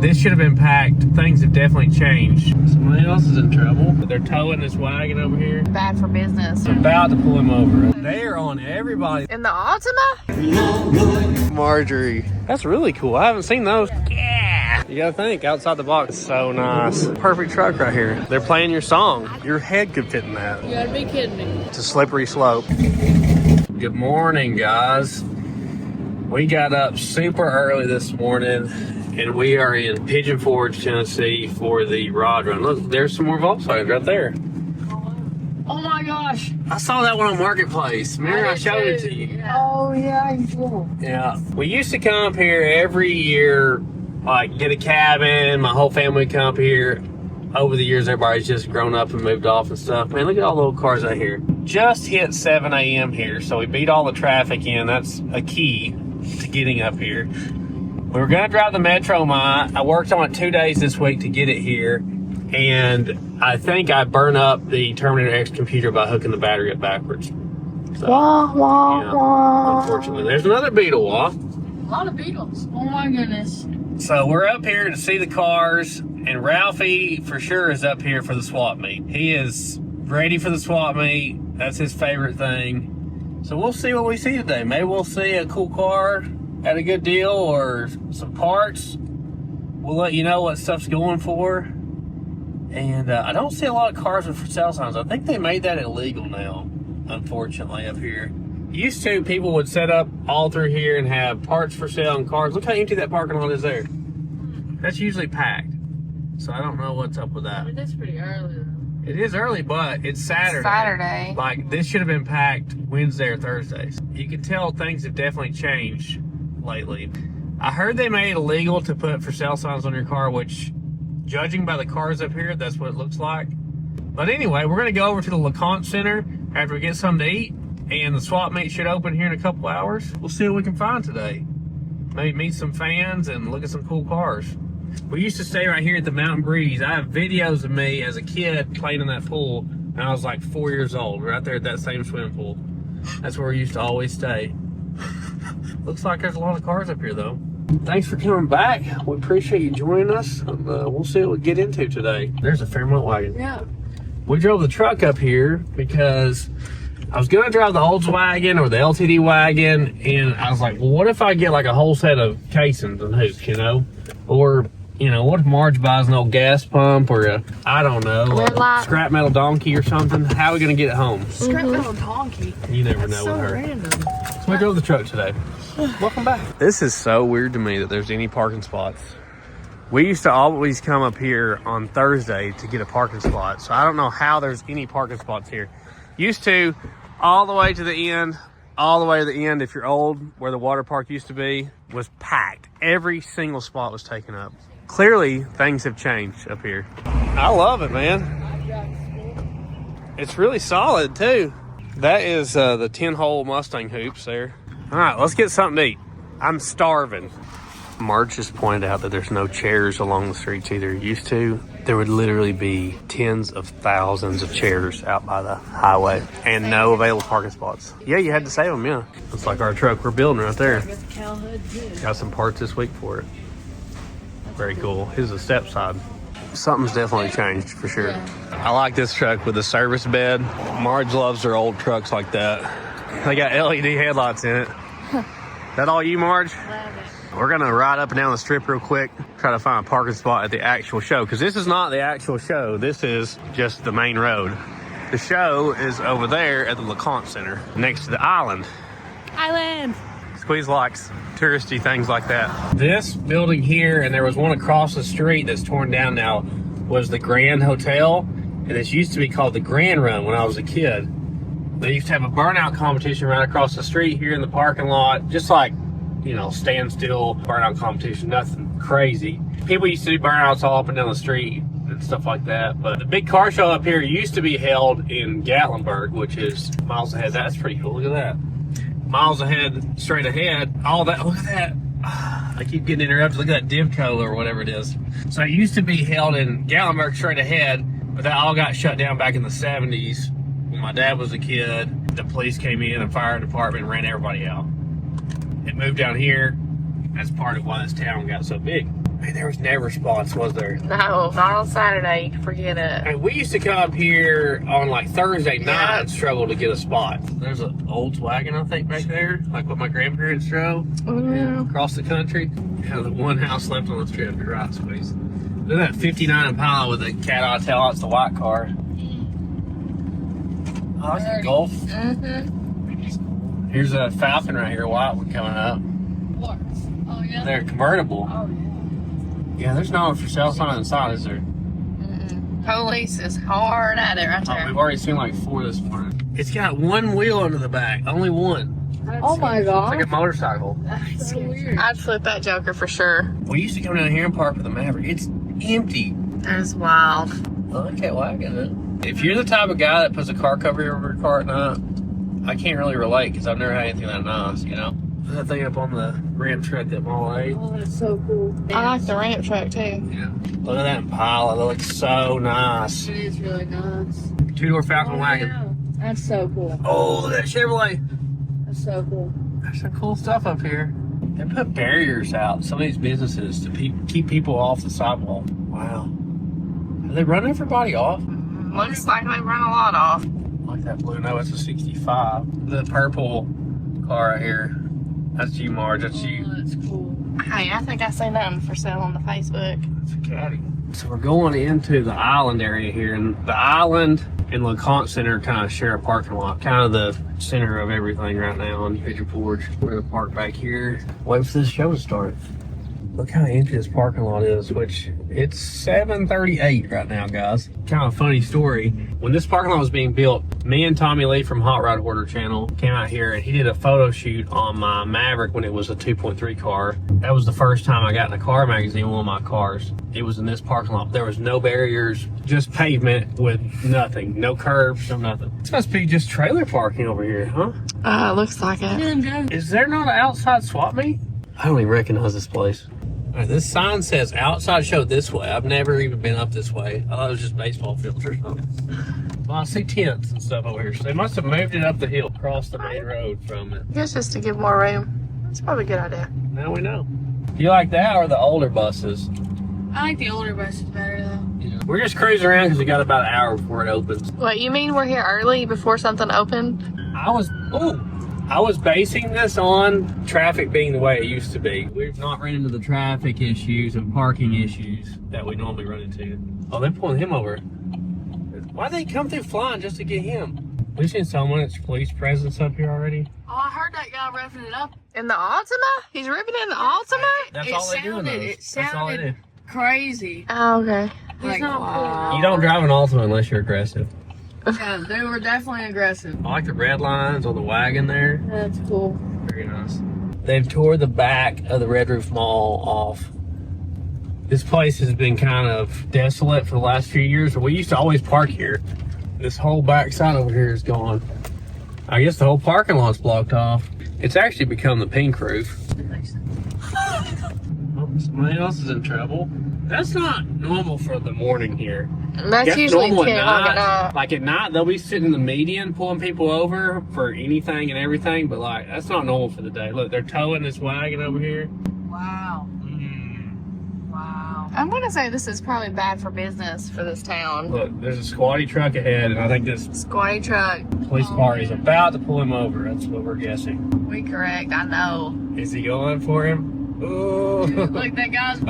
This should have been packed. Things have definitely changed. Somebody else is in trouble. They're towing this wagon over here. Bad for business. I'm about to pull him over. They are on everybody. In the Altima? Marjorie. That's really cool. I haven't seen those. Yeah. You gotta think outside the box. So nice. Perfect truck right here. They're playing your song. Your head could fit in that. You gotta be kidding me. It's a slippery slope. Good morning, guys. We got up super early this morning and we are in Pigeon Forge, Tennessee for the Rod Run. Look, there's some more Volkswagens right there. Oh my gosh. I saw that one on Marketplace. Remember I showed it to you. Yeah. Oh yeah, you did. Yeah. We used to come up here every year, like get a cabin. My whole family would come up here. Over the years, everybody's just grown up and moved off and stuff. Man, look at all the little cars out here. Just hit 7 a.m. here, so we beat all the traffic in. That's a key to getting up here. We were gonna drive the Metro Mine. I worked on it 2 days this week to get it here. And I think I burned up the Terminator X computer by hooking the battery up backwards. So, yeah, unfortunately. There's another Beetle walk. A lot of Beetles. Oh my goodness. So we're up here to see the cars, and Ralphie for sure is up here for the swap meet. He is ready for the swap meet. That's his favorite thing. So we'll see what we see today. Maybe we'll see a cool car at a good deal or some parts. We'll let you know what stuff's going for. And I don't see a lot of cars with for sale signs. I think they made that illegal now, unfortunately, up here. Used to, people would set up all through here and have parts for sale and cars. Look how empty that parking lot is there. That's usually packed. So I don't know what's up with that. It is pretty early though. It is early, but it's Saturday. It's Saturday. Like, this should have been packed Wednesday or Thursday. You can tell things have definitely changed lately. I heard they made it illegal to put for sale signs on your car, which, judging by the cars up here, that's what it looks like. But anyway, we're going to go over to the LaConte Center after we get something to eat. And the swap meet should open here in a couple hours. We'll see what we can find today. Maybe meet some fans and look at some cool cars. We used to stay right here at the Mountain Breeze. I have videos of me as a kid playing in that pool, and I was like 4 years old, right there at that same swimming pool. That's where we used to always stay. Looks like there's a lot of cars up here though. Thanks for coming back. We appreciate you joining us. And, we'll see what we get into today. There's a Fairmont wagon. Yeah. We drove the truck up here because I was gonna drive the Volkswagen or the LTD wagon, and I was like, well, what if I get like a whole set of casings and hoops, you know? Or, you know, what if Marge buys an old gas pump or a, I don't know, a scrap metal donkey or something? How are we gonna get it home? Scrap metal donkey. You never know So with her. random. So we drove the truck today. Welcome back. This is so weird to me that there's any parking spots. We used to always come up here on Thursday to get a parking spot, so I don't know how there's any parking spots here. Used to, all the way to the end, all the way to the end, if you're old, where the water park used to be, was packed. Every single spot was taken up. Clearly, things have changed up here. I love it, man. It's really solid, too. That is the 10-hole Mustang hoops there. All right, let's get something to eat. I'm starving. Marge just pointed out that there's no chairs along the streets either. Used to, there would literally be tens of thousands of chairs out by the highway and no available parking spots. Yeah, you had to save them, yeah. Looks like our truck we're building right there. Got some parts this week for it. Very cool. Here's the step side. Something's definitely changed for sure. Yeah. I like this truck with the service bed. Marge loves her old trucks like that. They got LED headlights in it. That all you, Marge? We're gonna ride up and down the strip real quick, try to find a parking spot at the actual show, because this is not the actual show. This is just the main road. The show is over there at the LaConte Center, next to the island. Squeeze likes touristy things like that. This building here, and there was one across the street that's torn down now, was the Grand Hotel, and this used to be called the Grand Run when I was a kid. They used to have a burnout competition right across the street here in the parking lot, just like, you know, standstill burnout competition, nothing crazy. People used to do burnouts all up and down the street and stuff like that. But the big car show up here used to be held in Gatlinburg, which is miles ahead. That's pretty cool. Look at that. Miles ahead, straight ahead. All that. Look at that. I keep getting interrupted. Look at that Divco or whatever it is. So it used to be held in Gatlinburg straight ahead, but that all got shut down back in the 70s. When my dad was a kid, the police came in and fire department and ran everybody out. It moved down here. That's part of why this town got so big. Man, there was never spots, was there? No, not on Saturday. You can forget it. And we used to come up here on like Thursday night and struggle to get a spot. There's an Volkswagen, I think, back there, like what my grandparents drove across the country. Yeah, the one house left on the strip, you're right, Squeeze. Look at that 59 Impala with the cat eye tail. It's the white car. Oh, I like the Golf. Here's a Falcon right here, a white one coming up. What? Oh, yeah? They're convertible. Oh, yeah. Yeah, there's no for sale sign inside, is there? Police is hard at it right there. We've already seen like 4 this morning. It's got one wheel under the back, only one. Oh my god. It's like a motorcycle. That's so weird. I'd flip that Joker for sure. We used to come down here and park with the Maverick. It's empty. That is wild. I like that wagon. If you're the type of guy that puts a car cover over your car at night, I can't really relate because I've never had anything that nice, you know? That thing up on the ramp truck that Mall ate. Oh, that's so cool. I like the ramp truck too. Yeah. Look at that Impala. That looks so nice. It is really nice. 2-door Falcon wagon. Yeah. That's so cool. Oh, that Chevrolet. That's so cool. There's some cool stuff up here. They put barriers out, some of these businesses, to keep people off the sidewalk. Wow. Are they running everybody off? Looks like they run a lot off. I like that blue. No, it's a 65. The purple car right here. That's you, Marge. That's you. Oh, that's cool. Hey, I think I seen that one for sale on the Facebook. That's a caddy. So we're going into the island area here, and the island and LaConte Center kind of share a parking lot, kind of the center of everything right now on Pigeon Forge. We're gonna park back here, wait for this show to start. Look how empty this parking lot is, which it's 7:38 right now, guys. Kind of a funny story. When this parking lot was being built, me and Tommy Lee from Hot Rod Hoarder channel came out here and he did a photo shoot on my Maverick when it was a 2.3 car. That was the first time I got in a car magazine with one of my cars. It was in this parking lot. There was no barriers, just pavement with nothing. No curbs, no nothing. This must be just trailer parking over here, huh? Looks like it. Is there not an outside swap meet? I don't even recognize this place. All right, this sign says outside show this way. I've never even been up this way. I thought it was just baseball fields or something. Well, I see tents and stuff over here. So they must have moved it up the hill, across the main road from it. I guess just to give more room. That's probably a good idea. Now we know. Do you like that or the older buses? I like the older buses better though. Yeah. We're just cruising around because we got about an hour before it opens. What, you mean we're here early before something opened? I was basing this on traffic being the way it used to be. We've not run into the traffic issues and parking issues that we normally run into. Oh, they're pulling him over. Why'd they come through flying just to get him? We've seen someone's police presence up here already. Oh, I heard that guy revving it up. In the Altima? He's revving in the Altima? That's all they do in those. That's all they do. Crazy. Oh, okay. Like, wow. You don't drive an Altima unless you're aggressive. Yeah, they were definitely aggressive. I like the red lines on the wagon there. That's cool. Very nice. They've tore the back of the Red Roof Mall off. This place has been kind of desolate for the last few years. We used to always park here. This whole back side over here is gone. I guess the whole parking lot's blocked off. It's actually become the pink roof. Oh, somebody else is in trouble. That's not normal for the morning here. That's usually 10 o'clock at night. Like at night, they'll be sitting in the median pulling people over for anything and everything, but like that's not normal for the day. Look, they're towing this wagon over here. Wow. Wow. I'm gonna say this is probably bad for business for this town. Look, there's a squatty truck ahead, and I think this Squatty truck. police car is about to pull him over. That's what we're guessing. We correct, I know. Is he going for him? Ooh. Look, that guy's.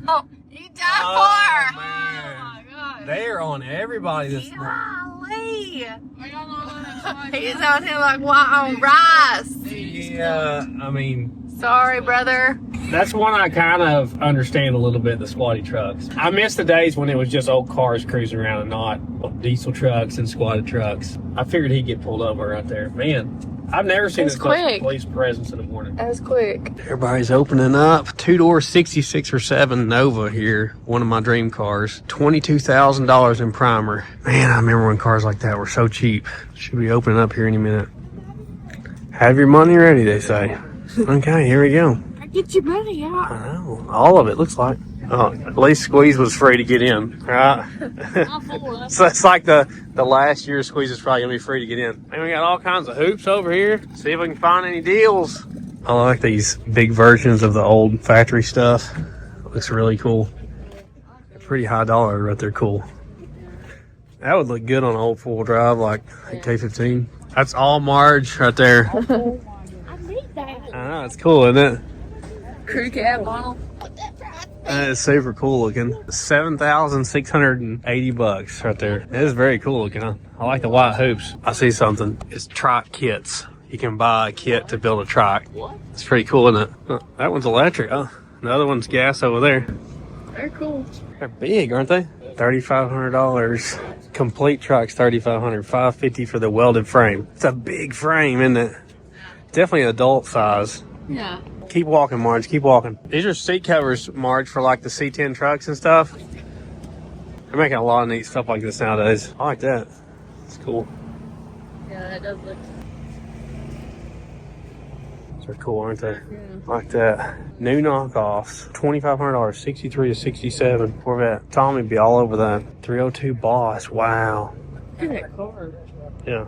Oh. He died for. Man. Oh my god. They are on everybody this Golly. He's on him like white on rice. Yeah, I mean, sorry, brother. that's one I kind of understand a little bit, the squatty trucks. I miss the days when it was just old cars cruising around and not diesel trucks and squatted trucks. I figured he'd get pulled over right there. Man, I've never seen this much police presence in the morning. That was quick. Everybody's opening up. 2-door 66 or 7 Nova here. One of my dream cars. $22,000 in primer. Man, I remember when cars like that were so cheap. Should be opening up here any minute. Have your money ready, they say. Okay, here we go. Get your money out. I know. All of it looks like. Oh, at least Squeeze was free to get in, right? So it's like the last year Squeeze is probably gonna be free to get in. And we got all kinds of hoops over here. See if we can find any deals. I like these big versions of the old factory stuff. Looks really cool. Pretty high dollar right there. Cool. That would look good on an old four-wheel drive like a K15. That's all Marge right there. I need that. I know, it's cool, isn't it? Crew cab on. That is super cool looking. $7,680 right there. It is very cool looking. Huh? I like the white hoops. I see something. It's trike kits. You can buy a kit to build a trike. It's pretty cool, isn't it? Oh, that one's electric. Oh, the other one's gas over there. They're cool. They're big, aren't they? $3,500. Complete trike's $3,500. $550 for the welded frame. It's a big frame, isn't it? Definitely adult size. Yeah. Keep walking, Marge. Keep walking. These are seat covers, Marge, for like the C10 trucks and stuff. They're making a lot of neat stuff like this nowadays. I like that. It's cool. Yeah, that does look. They're cool, aren't they? Yeah. Like that. New knockoffs. $2,500. 63 to 67. Corvette. Tommy be all over that. 302 Boss. Wow. Look at that car. Yeah.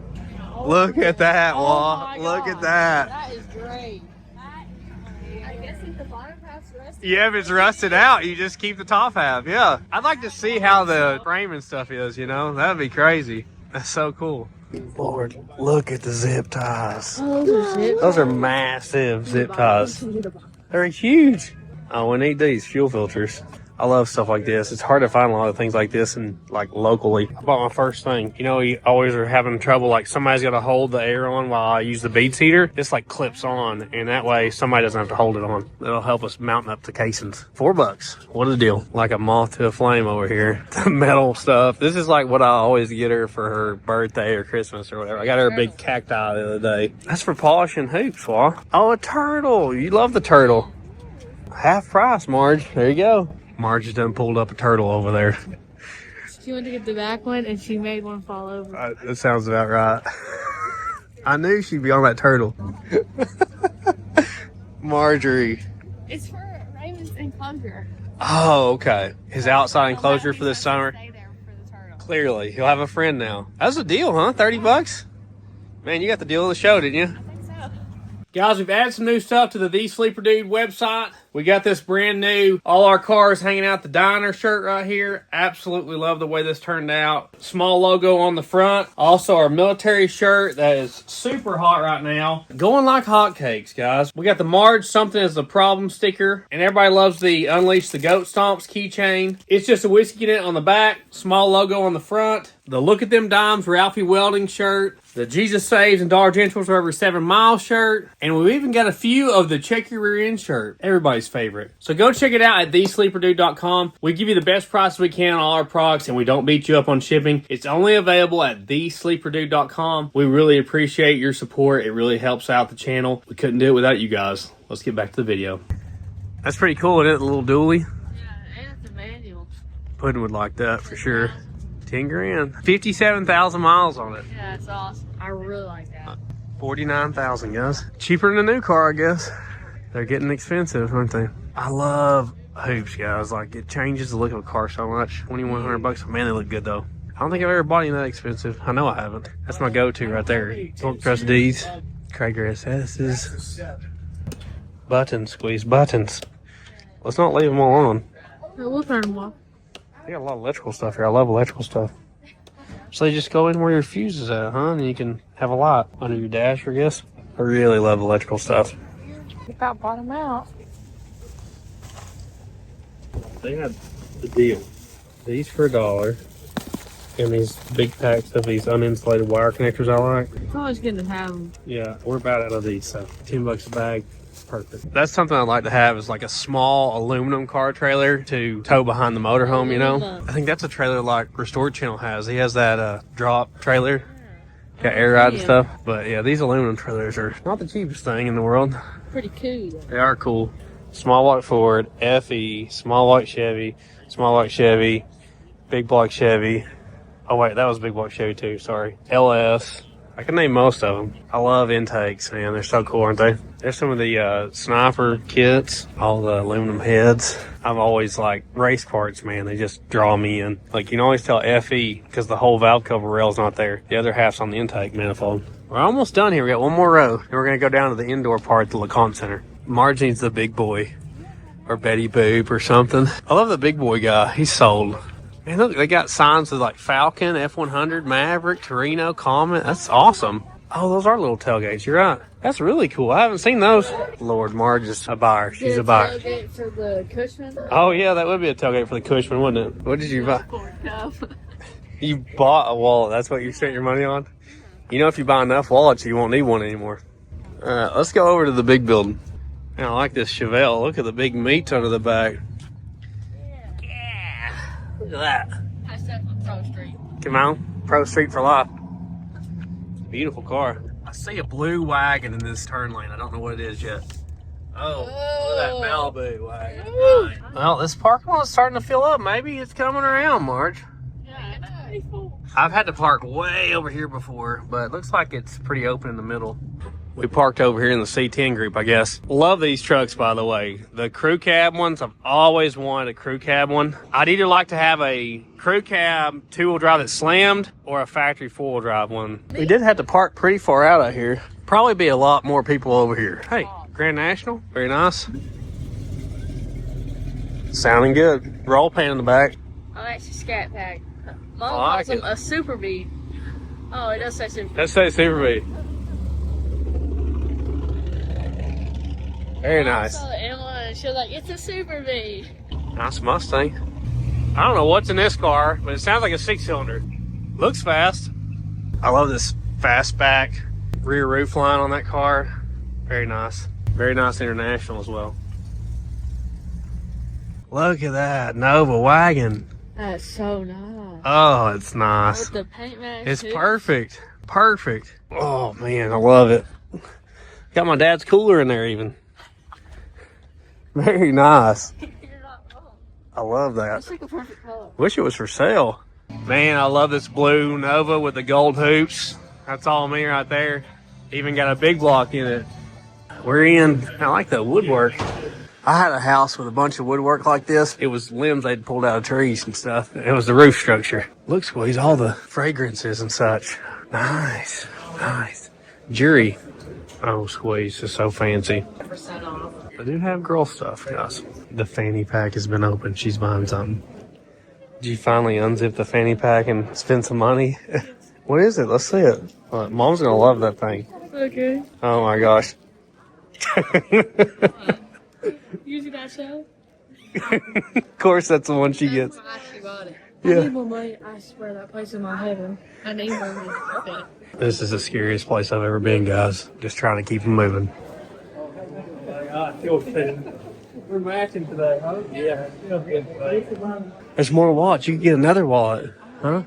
Look at that, Oh Wall. my Look God. at that. That is great. I guess if the bottom half's rusted. Yeah, if it's rusted out, you just keep the top half. Yeah. I'd like to see how the frame and stuff is, you know? That'd be crazy. That's so cool. Lord, look at the zip ties. Oh, those are zip. Those are massive zip ties. They're huge. Oh, we need these fuel filters. I love stuff like this. It's hard to find a lot of things like this and like locally. I bought my first thing. You know, you always are having trouble. Like somebody's got to hold the air on while I use the bead heater. This like clips on, and that way somebody doesn't have to hold it on. It'll help us mountain up the casings. $4. What a deal. Like a moth to a flame over here. The metal stuff. This is like what I always get her for her birthday or Christmas or whatever. I got her a big cacti the other day. That's for polishing hoops, Wall. Oh, a turtle. You love the turtle. Half price, Marge. There you go. Marge has done pulled up a turtle over there. She went to get the back one and she made one fall over. That sounds about right. I knew she'd be on that turtle. Marjorie. It's for Raven's enclosure. Oh, okay. His outside enclosure for this He's gonna summer. Stay there for the turtle. Clearly, he'll have a friend now. That's a deal, huh? $30? Man, you got the deal of the show, didn't you? I think so. Guys, we've added some new stuff to the Sleeper Dude website. We got this brand new All Our Cars Hanging Out the Diner shirt right here. Absolutely love the way this turned out. Small logo on the front. Also our military shirt that is super hot right now. Going like hotcakes, guys. We got the Marge Something is the Problem sticker. And everybody loves the Unleash the Goat Stomps keychain. It's just a whiskey dent on the back. Small logo on the front. The Look at Them Dimes Ralphie Welding shirt. The Jesus Saves and Dollar Generals for every 7 miles shirt. And we've even got a few of the Check Your Rear End shirt. Everybody's favorite. So go check it out at thesleeperdude.com. We give you the best price we can on all our products and we don't beat you up on shipping. It's only available at thesleeperdude.com. We really appreciate your support. It really helps out the channel. We couldn't do it without you guys. Let's get back to the video. That's pretty cool, isn't it? The little dually. Yeah, and it's a manual. Puddin would like that for sure. 10 grand. 57,000 miles on it. Yeah, it's awesome. I really like that. 49,000, guys. Cheaper than a new car, I guess. They're getting expensive, aren't they? I love hoops, guys. Like, it changes the look of a car so much. $2,100. Man, they look good, though. I don't think I've ever bought any that expensive. I know I haven't. That's my go-to right there. Torque Press D's. Krager SS's. Buttons. Squeeze buttons. Let's not leave them all on. We'll turn them off. They got a lot of electrical stuff here. I love electrical stuff. So you just go in where your fuse is at, huh? And you can have a light under your dash, I guess. I really love electrical stuff. About bottom out. They had the deal. These for $1. And these big packs of these uninsulated wire connectors I like. It's always good to have them. Yeah, we're about out of these, so $10 a bag. Perfect. That's something I'd like to have is like a small aluminum car trailer to tow behind the motorhome, you know? I think that's a trailer like Restored Channel has. He has that drop trailer. Got air ride and stuff. But yeah, these aluminum trailers are not the cheapest thing in the world. Pretty cool. They are cool. Small block Ford, FE, small block Chevy, big block Chevy. Oh wait, that was big block Chevy too, sorry. LS. I can name most of them. I love intakes, man. They're so cool, aren't they? There's some of the sniper kits, all the aluminum heads. I've always like race parts, man. They just draw me in. Like you can always tell FE because the whole valve cover rail's not there. The other half's on the intake manifold. We're almost done here. We got one more row. And we're going to go down to the indoor part at the LaConte Center. Marge needs the big boy. or Betty Boop or something. I love the big boy guy. He's sold. Man, look, they got signs of like Falcon, F100, Maverick, Torino, Comet. That's awesome. Oh, those are little tailgates. You're right. That's really cool. I haven't seen those. Lord, Marge is a buyer. She's a buyer. Tailgate for the Cushman. Oh, yeah, that would be a tailgate for the Cushman, wouldn't it? What did you buy? You bought a wallet. That's what you spent your money on? You know, if you buy enough wallets, you won't need one anymore. All right, let's go over to the big building. Man, I like this Chevelle. Look at the big meat under the back. Yeah. Look at that. I said from Pro Street. Come on. Pro Street for life. Beautiful car. I see a blue wagon in this turn lane. I don't know what it is yet. Oh, look at that Malibu wagon. Nice. Well, this parking lot is starting to fill up. Maybe it's coming around, Marge. Yeah, it's pretty full. I've had to park way over here before, but it looks like it's pretty open in the middle. We parked over here in the C10 group, I guess. Love these trucks, by the way. The crew cab ones, I've always wanted a crew cab one. I'd either like to have a crew cab two-wheel drive that slammed or a factory four-wheel drive one. We did have to park pretty far out here. Probably be a lot more people over here. Hey, Grand National, very nice. Sounding good. Roll pan in the back. I like the Scat Pack. Mom I like calls them a Super Beat. Oh, it does say Super Beat. Let's say Super Beat. Very nice. I saw the Emma and she was like, it's a Super Beat. Nice Mustang. I don't know what's in this car, but it sounds like a 6-cylinder. Looks fast. I love this fastback rear roof line on that car. Very nice. Very nice International as well. Look at that Nova wagon. That's so nice. Oh, it's nice. With the paint match. It's too. perfect. Perfect. Oh, man, I love it. Got my dad's cooler in there even. Very nice. You're not wrong. I love that. It's like a perfect color. Wish it was for sale. Man, I love this blue Nova with the gold hoops. That's all me right there. Even got a big block in it. We're in, I like the woodwork. I had a house with a bunch of woodwork like this. It was limbs they'd pulled out of trees and stuff. It was the roof structure. Look, squeeze all the fragrances and such. Nice, nice. Jury. Oh, squeeze is so fancy. I do have girl stuff, guys. The fanny pack has been opened. She's buying something. Did you finally unzip the fanny pack and spend some money? What is it? Let's see it. Mom's gonna love that thing. Okay. Oh my gosh. You see that show? Of course, that's the one she gets. I actually bought it. Yeah. I need more money. I swear that place in my heaven. I need more money. Okay. This is the scariest place I've ever been, guys. Just trying to keep them moving. We're matching today, huh? Yeah. There's more wallets. You can get another wallet, huh?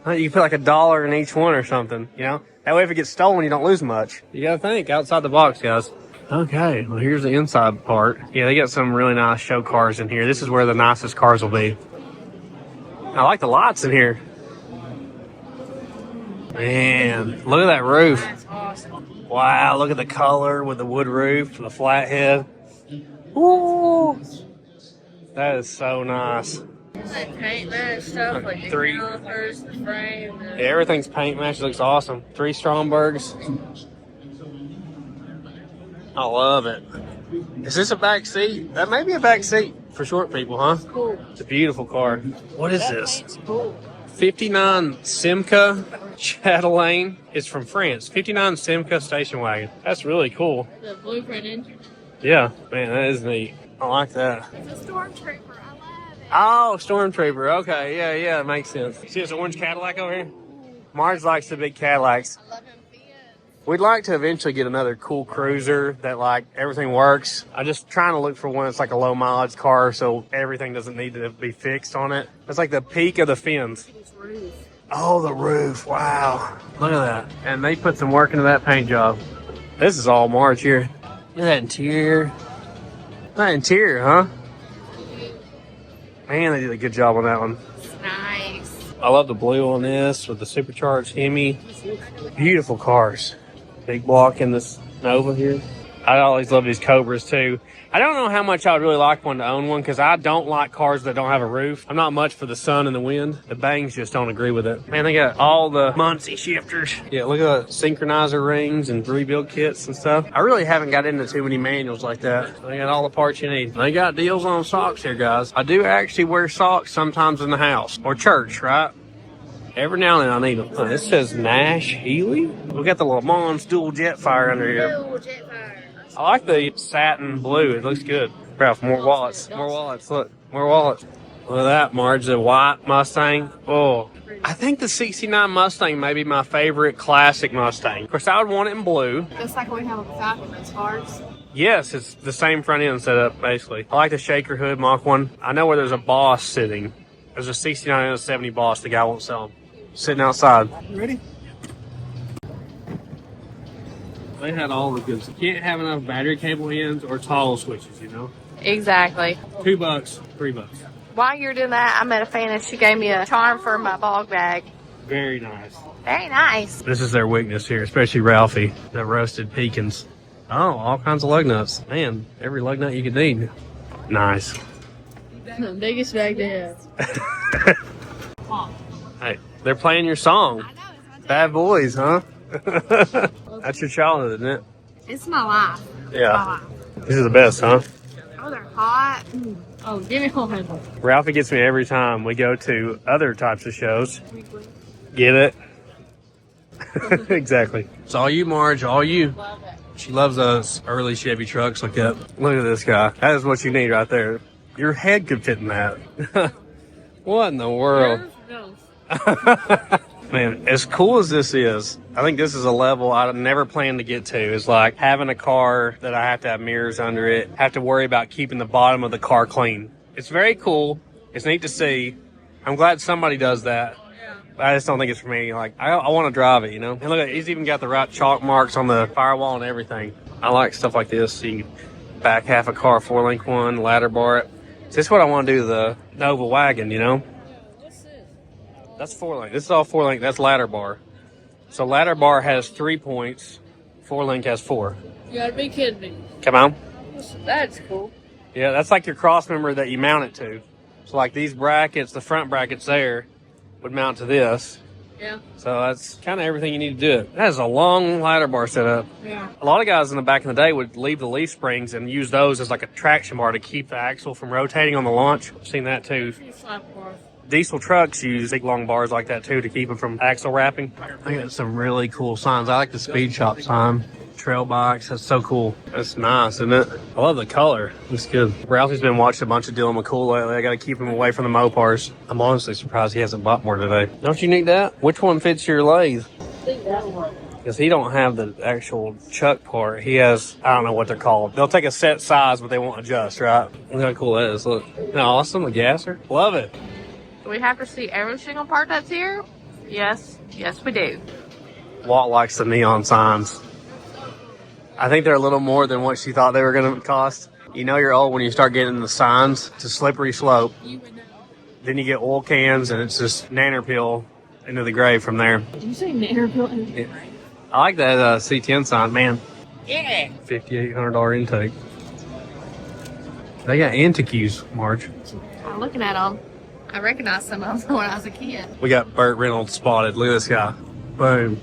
You can put like $1 in each one or something, you know? That way if it gets stolen, you don't lose much. You gotta think outside the box, guys. Okay, well here's the inside part. Yeah, they got some really nice show cars in here. This is where the nicest cars will be. I like the lights in here. Man, look at that roof. That's awesome. Wow, look at the color with the wood roof, the flat head. Ooh, that is so nice. Like paint match stuff, like the Three. calipers, the frame. Yeah, everything's paint match. Looks awesome. 3 Strombergs. I love it. Is this a back seat? That may be a back seat for short people, huh? Cool. It's a beautiful car. What is That this? paint's cool. 59 Simca Chatelaine. It's from France. 59 Simca station wagon. That's really cool. The blueprint engine. Yeah, man, that is neat. I like that. It's a stormtrooper. I love it. Oh, Stormtrooper. Okay, yeah, it makes sense. See this orange Cadillac over here? Marge likes the big Cadillacs. I love him being. We'd like to eventually get another cool cruiser that like everything works. I'm just trying to look for one that's like a low mileage car so everything doesn't need to be fixed on it. It's like the peak of the fins. His roof. Oh, the roof. Wow. Look at that. And they put some work into that paint job. This is all Marge here. Look at that interior. That interior, huh? Man, they did a good job on that one. Nice. I love the blue on this with the supercharged Hemi. Beautiful cars. Big block in this Nova here. I always love these Cobras too. I don't know how much I would really like one to own one because I don't like cars that don't have a roof. I'm not much for the sun and the wind. The bangs just don't agree with it. Man, they got all the Muncie shifters. Yeah, look at the synchronizer rings and rebuild kits and stuff. I really haven't got into too many manuals like that. They got all the parts you need. They got deals on socks here, guys. I do actually wear socks sometimes in the house or church, right? Every now and then I need them. This says Nash Healy. We got the Le Mans dual Jetfire under here. Dual Jetfire. I like the satin blue. It looks good. Ralph, more wallets. More wallets. Look, more wallets. Look at that, Marge. The white Mustang. Oh, I think the 69 Mustang may be my favorite classic Mustang. Of course, I would want it in blue. Just like we have a Falcon as cars. Yes, it's the same front end setup, basically. I like the shaker hood Mach 1. I know where there's a Boss sitting. There's a 69 and a 70 Boss. The guy won't sell them. Sitting outside. You ready? They had all the goods. You can't have enough battery cable ends or toggle switches, you know? Exactly. $2, $3. While you're doing that, I met a fan and she gave me a charm for my bog bag. Very nice. Very nice. This is their weakness here, especially Ralphie, the roasted pecans. Oh, all kinds of lug nuts. Man, every lug nut you could need. Nice. The biggest bag they have. Hey, they're playing your song. Bad Boys, huh? That's your childhood, isn't it? It's my life. Yeah. My life. These are the best, huh? Oh, they're hot. Oh, give me a whole handle. Ralphie gets me every time we go to other types of shows. Get it? Exactly. It's all you, Marge. All you. Love it. She loves those early Chevy trucks like that. Look at this guy. That is what you need right there. Your head could fit in that. What in the world? No. Man, as cool as this is, I think this is a level I'd never planned to get to. Is like having a car that I have to have mirrors under it, have to worry about keeping the bottom of the car clean. It's very cool. It's neat to see. I'm glad somebody does that. I just don't think it's for me. Like, I want to drive it, you know? And look, he's even got the right chalk marks on the firewall and everything. I like stuff like this. So you can back half a car, 4-link one, ladder bar it. So this is what I want to do to the Nova wagon, you know? That's 4-link. This is all 4-link. That's ladder bar. So ladder bar has 3 points. 4-link has 4. You gotta be kidding me. Come on. That's cool. Yeah, that's like your cross member that you mount it to. So like these brackets, the front brackets there, would mount to this. Yeah. So that's kind of everything you need to do it. That is a long ladder bar setup. Yeah. A lot of guys in the back in the day would leave the leaf springs and use those as like a traction bar to keep the axle from rotating on the launch. I've seen that too. Diesel trucks use big long bars like that too to keep them from axle wrapping. I got some really cool signs. I like the Speed Shop sign. Trail bikes, that's so cool. That's nice, isn't it? I love the color. Looks good. Ralphie's been watching a bunch of Dylan McCool lately. I got to keep him away from the Mopars. I'm honestly surprised he hasn't bought more today. Don't you need that? Which one fits your lathe? I think that one. Because he don't have the actual chuck part. He has, I don't know what they're called. They'll take a set size, but they won't adjust, right? Look how cool that is. Look. Isn't that awesome? The gasser. Love it. Do we have to see every single part that's here? Yes. Yes, we do. Walt likes the neon signs. I think they're a little more than what she thought they were going to cost. You know you're old when you start getting the signs. It's a slippery slope. Then you get oil cans, and it's just nanner peel into the grave from there. Did you say nanner peel into the grave? I like that C10 sign, man. Yeah. $5,800 intake. They got antiques, Marge. I'm looking at them. I recognized some of them when I was a kid. We got Burt Reynolds spotted. Look at this guy. Boom.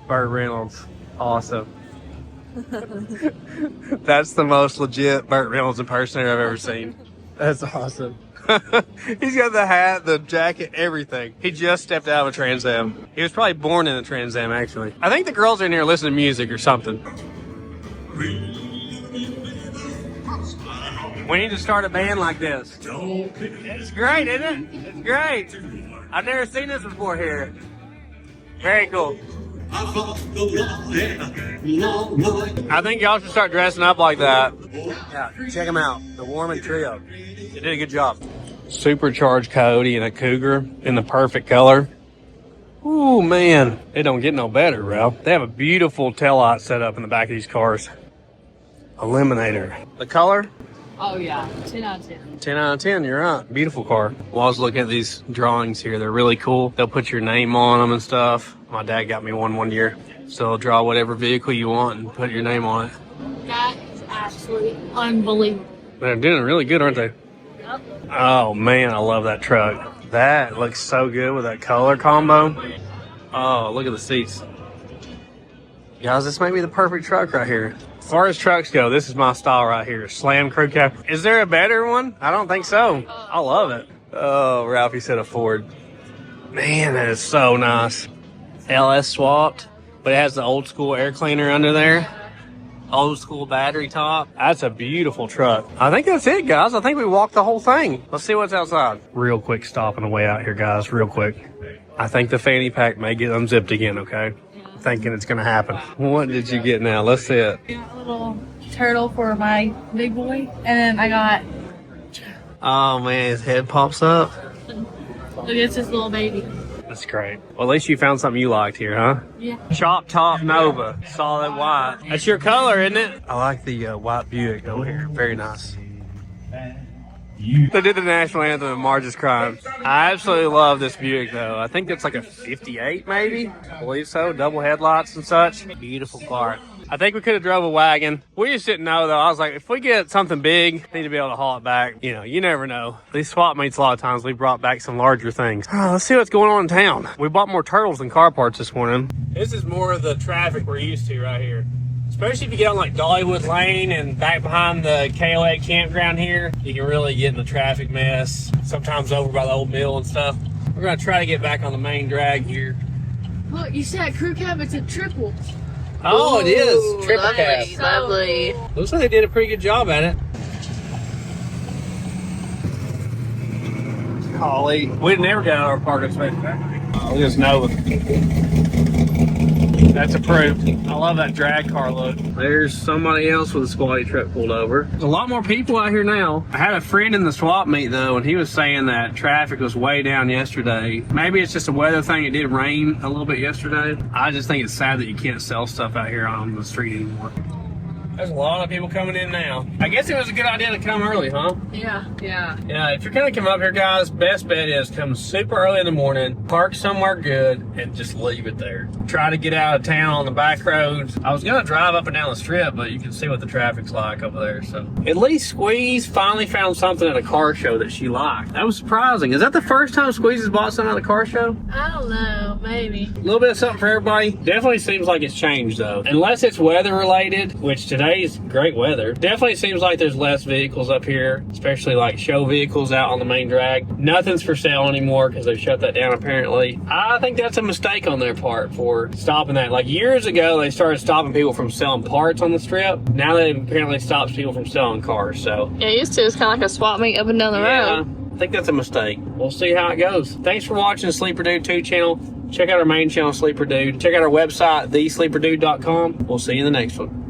Burt Reynolds. Awesome. That's the most legit Burt Reynolds impersonator I've ever seen. That's awesome. He's got the hat, the jacket, everything. He just stepped out of a Trans Am. He was probably born in a Trans Am, actually. I think the girls are in here listening to music or something. We need to start a band like this. It's great, isn't it? It's great. I've never seen this before here. Very cool. I think y'all should start dressing up like that. Yeah, check them out. The Warman Trio. They did a good job. Supercharged Coyote and a Cougar in the perfect color. Ooh, man. It don't get no better, Ralph. They have a beautiful taillight set up in the back of these cars. Eliminator. The color? Oh, yeah. 10 out of 10. 10 out of 10, you're right. Beautiful car. Well, I was looking at these drawings here. They're really cool. They'll put your name on them and stuff. My dad got me one year. So they'll draw whatever vehicle you want and put your name on it. absolutely unbelievable. They're doing really good, aren't they? Yep. Oh man, I love that truck. That looks so good with that color combo. Oh, look at the seats. Guys, this may be the perfect truck right here. As far as trucks go, this is my style right here. Slam crew cab. Is there a better one? I don't think so. I love it. Oh, Ralphie said a Ford. Man, that is so nice. LS swapped, but it has the old school air cleaner under there. Old school battery top. That's a beautiful truck. I think that's it, guys. I think we walked the whole thing. Let's see what's outside. Real quick stop on the way out here, guys. Real quick. I think the fanny pack may get unzipped again, okay? Thinking it's going to happen. What did you get now? Let's see it. I got a little turtle for my big boy. And then I got... Oh, man. His head pops up. Look, it's his little baby. That's great. Well, at least you found something you liked here, huh? Yeah. Chop top Nova. Solid white. That's your color, isn't it? I like the white Buick over here. Very nice. They did the national anthem and Marge is crying. I absolutely love this Buick, though. I think it's like a 58, maybe. I believe so. Double headlights and such. Beautiful car. I think we could have drove a wagon. We just didn't know, though. I was like, if we get something big, need to be able to haul it back. You know, you never know. These swap meets, a lot of times, we brought back some larger things. Let's see what's going on in town. We bought more turtles than car parts this morning. This is more of the traffic we're used to right here. Especially if you get on like Dollywood Lane and back behind the KOA campground here, you can really get in the traffic mess. Sometimes over by the old mill and stuff. We're gonna try to get back on the main drag here. Look, you said crew cab, it's a triple. Oh, it is. Triple cab. Lovely. Looks like they did a pretty good job at it. Golly. We'd never got out of our parking space. Look at this Nova. That's approved. I love that drag car look. There's somebody else with a squatty truck pulled over. There's a lot more people out here now. I had a friend in the swap meet though, and he was saying that traffic was way down yesterday. Maybe it's just a weather thing. It did rain a little bit yesterday. I just think it's sad that you can't sell stuff out here on the street anymore. There's a lot of people coming in now. I guess it was a good idea to come early, huh? Yeah. Yeah, if you're gonna come up here, guys, best bet is come super early in the morning, park somewhere good, and just leave it there. Try to get out of town on the back roads. I was gonna drive up and down the strip, but you can see what the traffic's like over there, so. At least Squeeze finally found something at a car show that she liked. That was surprising. Is that the first time Squeeze has bought something at a car show? I don't know, maybe. A little bit of something for everybody. Definitely seems like it's changed though. Unless it's weather related, which today's great weather. Definitely seems like there's less vehicles up here, especially like show vehicles out on the main drag. Nothing's for sale anymore because they've shut that down apparently. I think that's a mistake on their part for stopping that. Like years ago, they started stopping people from selling parts on the strip. Now they apparently stops people from selling cars, so. Yeah, it used to. It's kind of like a swap meet up and down the road. I think that's a mistake. We'll see how it goes. Thanks for watching the Sleeper Dude 2 channel. Check out our main channel, Sleeper Dude. Check out our website, thesleeperdude.com. We'll see you in the next one.